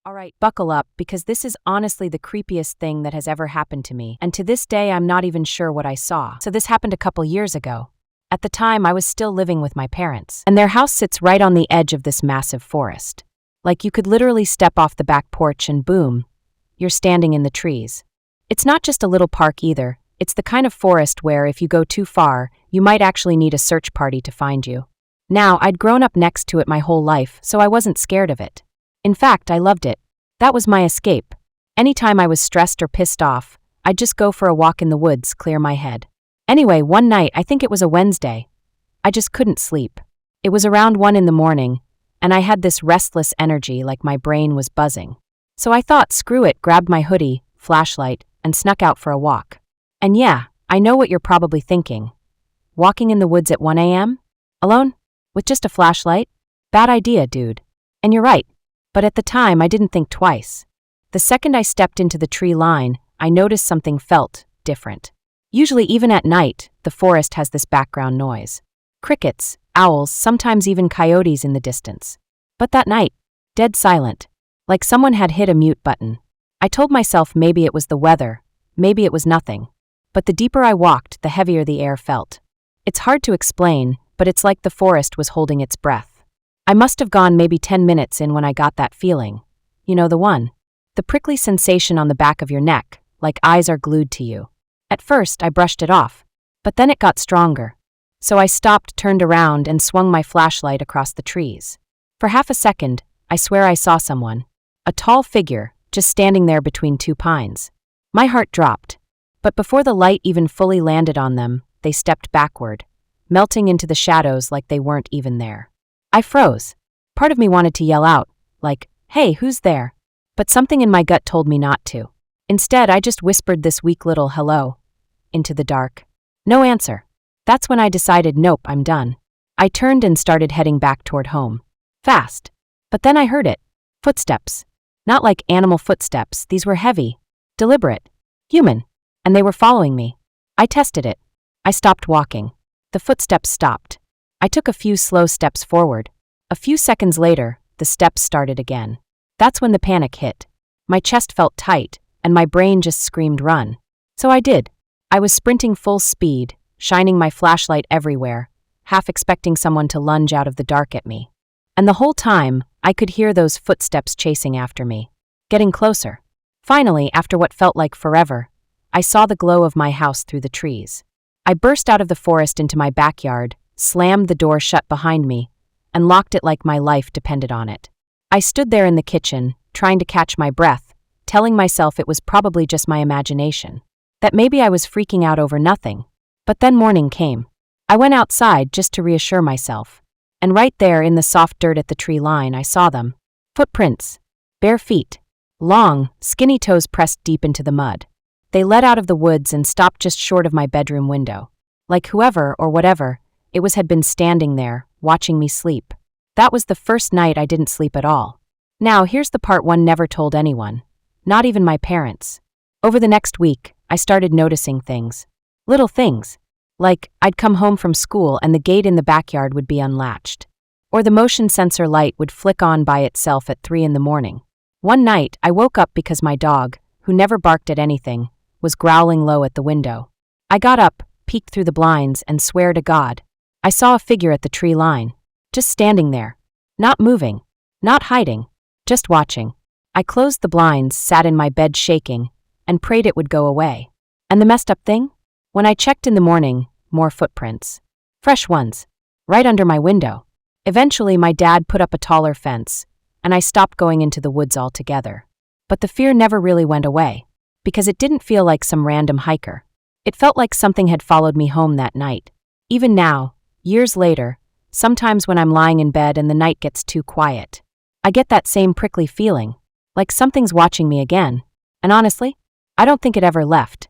Alright, buckle up, because this is honestly the creepiest thing that has ever happened to me, and to this day I'm not even sure what I saw. So this happened a couple years ago. At the time, I was still living with my parents, and their house sits right on the edge of this massive forest. Like, you could literally step off the back porch and boom, you're standing in the trees. It's not just a little park either. It's the kind of forest where if you go too far, you might actually need a search party to find you. Now, I'd grown up next to it my whole life, so I wasn't scared of it. In fact, I loved it. That was my escape. Anytime I was stressed or pissed off, I'd just go for a walk in the woods, clear my head. Anyway, one night, I think it was a Wednesday, I just couldn't sleep. It was around 1 a.m, and I had this restless energy like my brain was buzzing. So I thought, screw it, grabbed my hoodie, flashlight, and snuck out for a walk. And yeah, I know what you're probably thinking. Walking in the woods at 1 a.m? Alone? With just a flashlight? Bad idea, dude. And you're right. But at the time, I didn't think twice. The second I stepped into the tree line, I noticed something felt different. Usually, even at night, the forest has this background noise. Crickets, owls, sometimes even coyotes in the distance. But that night, dead silent, like someone had hit a mute button. I told myself maybe it was the weather, maybe it was nothing. But the deeper I walked, the heavier the air felt. It's hard to explain, but it's like the forest was holding its breath. I must have gone maybe 10 minutes in when I got that feeling. You know the one. The prickly sensation on the back of your neck, like eyes are glued to you. At first, I brushed it off, but then it got stronger. So I stopped, turned around, and swung my flashlight across the trees. For half a second, I swear I saw someone. A tall figure, just standing there between two pines. My heart dropped. But before the light even fully landed on them, they stepped backward, melting into the shadows like they weren't even there. I froze. Part of me wanted to yell out, like, hey, who's there? But something in my gut told me not to. Instead, I just whispered this weak little hello into the dark. No answer. That's when I decided, nope, I'm done. I turned and started heading back toward home. Fast. But then I heard it. Footsteps. Not like animal footsteps, these were heavy, deliberate, human, and they were following me. I tested it. I stopped walking. The footsteps stopped. I took a few slow steps forward. A few seconds later, the steps started again. That's when the panic hit. My chest felt tight, and my brain just screamed run. So I did. I was sprinting full speed, shining my flashlight everywhere, half expecting someone to lunge out of the dark at me. And the whole time, I could hear those footsteps chasing after me, getting closer. Finally, after what felt like forever, I saw the glow of my house through the trees. I burst out of the forest into my backyard, slammed the door shut behind me, and locked it like my life depended on it. I stood there in the kitchen, trying to catch my breath, telling myself it was probably just my imagination, that maybe I was freaking out over nothing. But then morning came. I went outside just to reassure myself, and right there in the soft dirt at the tree line, I saw them. Footprints. Bare feet. Long, skinny toes pressed deep into the mud. They led out of the woods and stopped just short of my bedroom window. Like whoever or whatever it was had been standing there, watching me sleep. That was the first night I didn't sleep at all. Now, here's the part one never told anyone. Not even my parents. Over the next week, I started noticing things. Little things. Like, I'd come home from school and the gate in the backyard would be unlatched. Or the motion sensor light would flick on by itself at 3 a.m. One night, I woke up because my dog, who never barked at anything, was growling low at the window. I got up, peeked through the blinds, and swear to God, I saw a figure at the tree line, just standing there, not moving, not hiding, just watching. I closed the blinds, sat in my bed shaking, and prayed it would go away. And the messed up thing? When I checked in the morning, more footprints. Fresh ones. Right under my window. Eventually, my dad put up a taller fence, and I stopped going into the woods altogether. But the fear never really went away, because it didn't feel like some random hiker. It felt like something had followed me home that night. Even now, years later, sometimes when I'm lying in bed and the night gets too quiet, I get that same prickly feeling, like something's watching me again. And honestly, I don't think it ever left.